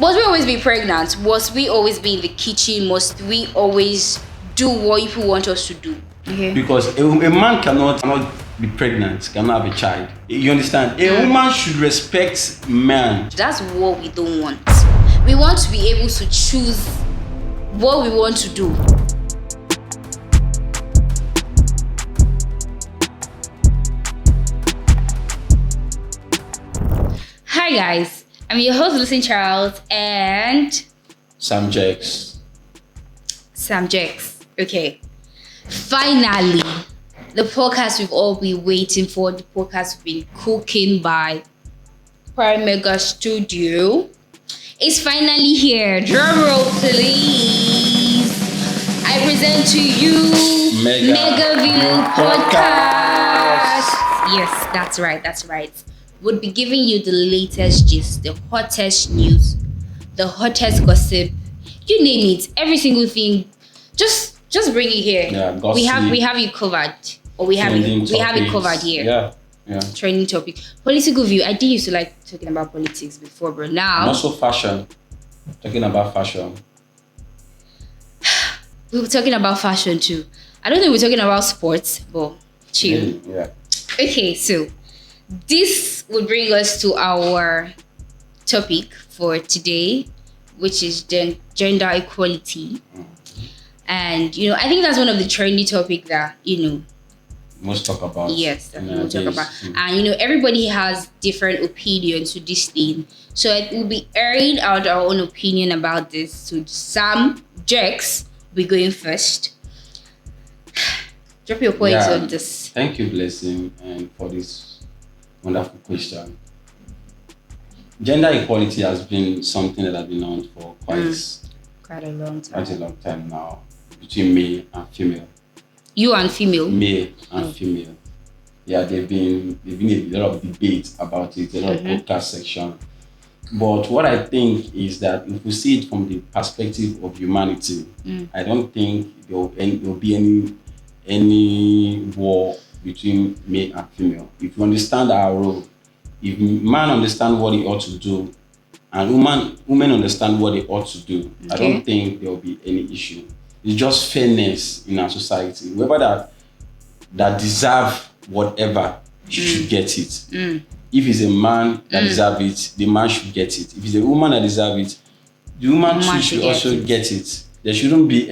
Must we always be pregnant? Must we always be in the kitchen? Must we always do what people want us to do? Okay. Because a man cannot be pregnant, cannot have a child. You understand? A woman should respect man. That's what we don't want. We want to be able to choose what we want to do. Hi guys, I'm your host Lucy Charles and Sam Jex. Okay. Finally, the podcast we've all been waiting for, the podcast we've been cooking by Prime Mega Studio is finally here. Drum roll, please. I present to you Mega View Podcast. Yes, that's right. We'll be giving you the latest gist, the hottest news, the hottest gossip, you name it, every single thing. Just bring it here. Yeah, gossip. We have you covered, or we have it covered here. Yeah. Trending topic, political view. I did used to like talking about politics before, but now And also fashion. Talking about fashion. we were talking about fashion too. I don't think we're talking about sports, but chill. Yeah. Okay, so this will bring us to our topic for today, which is gender equality. And, I think that's one of the trendy topics that, Most talk about. yes, that people talk about. And, everybody has different opinions to this thing. So it will be airing out our own opinion about this. So Sam Jex will be going first. Drop your points on this. Thank you, Blessing, and for this wonderful question. Gender equality has been something that has been on for Quite a long time now, between male and female. You and female? Male and female. Yeah, there've been a lot of debate about it, a lot of podcast section. But what I think is that if we see it from the perspective of humanity, I don't think there will be any war between male and female. If you understand our role, if man understand what he ought to do, and women understand what they ought to do, I don't think there will be any issue. It's just fairness in our society. Whoever that deserve whatever should get it. If it's a man that deserve it, the man should get it. If it's a woman that deserve it, the woman should also get it. There shouldn't be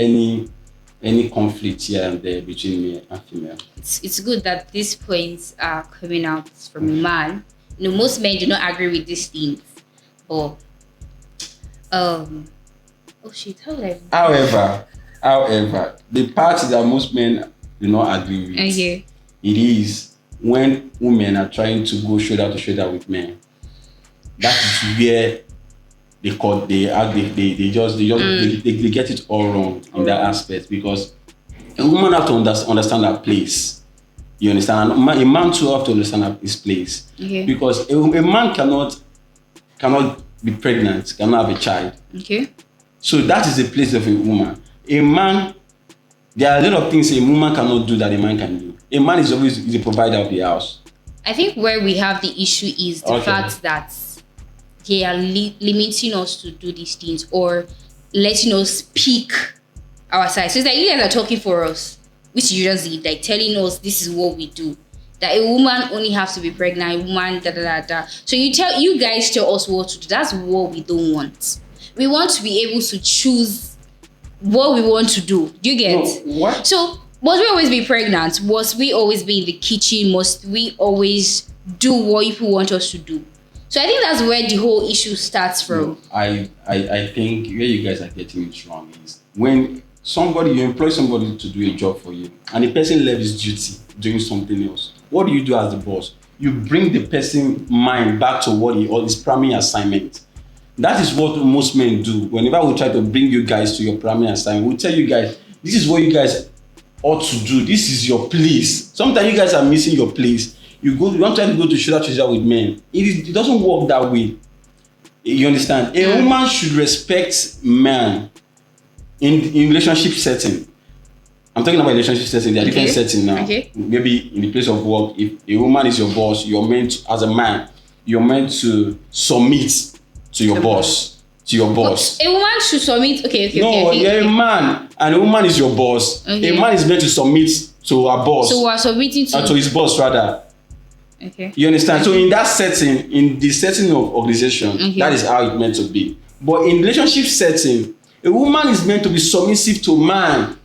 any conflict here and there between male and female. It's good that these points are coming out from a man. Most men do not agree with these things. But how would I? However, the part that most men do not agree with, it is when women are trying to go shoulder to shoulder with men. That is where they get it all wrong in that aspect, because a woman have to understand her place. You understand? And a man too have to understand his place. Because a man cannot be pregnant, cannot have a child. So that is the place of a woman. A man, there are a lot of things a woman cannot do that a man can do. A man is always the provider of the house. I think where we have the issue is the fact that they are limiting us to do these things or letting us speak our side. So it's like you guys are talking for us, which you just did, like telling us this is what we do. That a woman only has to be pregnant, a woman So you guys tell us what to do. That's what we don't want. We want to be able to choose what we want to do. Do you get? What? So must we always be pregnant? Must we always be in the kitchen? Must we always do what people want us to do? So I think that's where the whole issue starts from. I think where you guys are getting it wrong is when you employ somebody to do a job for you and the person left his duty doing something else. What do you do as the boss? You bring the person's mind back to what his primary assignment. That is what most men do. Whenever we try to bring you guys to your primary assignment, we tell you guys, this is what you guys ought to do. This is your place. Sometimes you guys are missing your place. You want to go to shoulder with men. It doesn't work that way. You understand? A woman should respect man in relationship setting. I'm talking about relationship setting. There are different settings now. Maybe in the place of work, if a woman is your boss, you're meant to, as a man, you're meant to submit to your boss. to your boss. A woman should submit. Okay. You're a man, and a woman is your boss. Okay. A man is meant to submit to her boss. So we're submitting to his boss rather. Okay. You understand? So in that setting, in the setting of organization, that is how it's meant to be. But in relationship setting, a woman is meant to be submissive to man.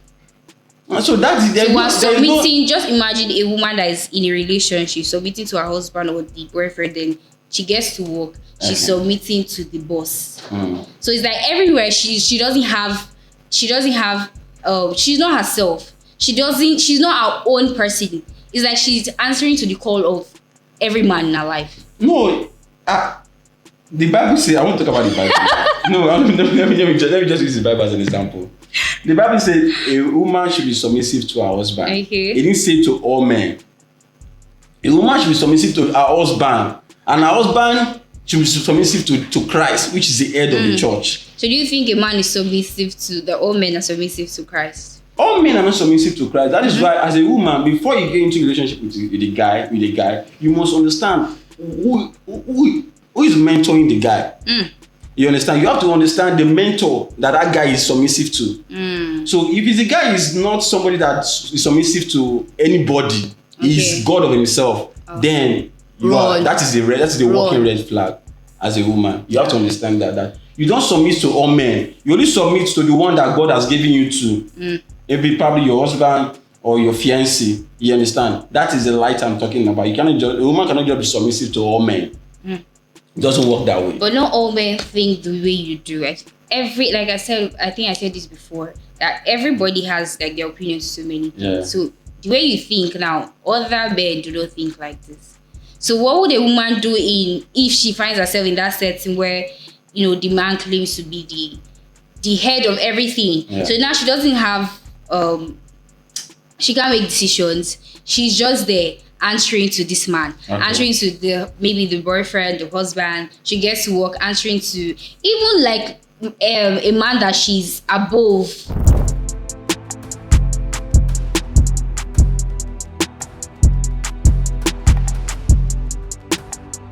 And so that is so we're submitting. Just imagine a woman that is in a relationship submitting to her husband or the boyfriend. Then she gets to work. She's submitting to the boss. So it's like everywhere she doesn't have. She's not herself. She's not her own person. It's like she's answering to the call of every man in her life. No, the Bible says, I won't talk about the Bible. No, let me just use the Bible as an example. The Bible says a woman should be submissive to her husband. Okay. It didn't say to all men. A woman should be submissive to her husband, and her husband should be submissive to Christ, which is the head of the church. So do you think a man is submissive to all men are submissive to Christ? All men are not submissive to Christ. That is why, as a woman, before you get into a relationship with a guy, you must understand who is mentoring the guy. You understand? You have to understand the mentor that guy is submissive to. So if the guy is not somebody that is submissive to anybody, he's God of himself, then that is the walking red flag. As a woman, you have to understand that you don't submit to all men. You only submit to the one that God has given you to. Maybe probably your husband or your fiancé. You understand? That is the light I'm talking about. A woman cannot just be submissive to all men. It doesn't work that way. But not all men think the way you do. Like I said, I think I said this before, that everybody has like their opinions to many things. Yeah. So the way you think now, other men do not think like this. So what would a woman do if she finds herself in that setting where, the man claims to be the head of everything? Yeah. So now she doesn't have she can't make decisions. She's just there answering to this man, answering to maybe the boyfriend, the husband. She gets to work answering to even like a man that she's above.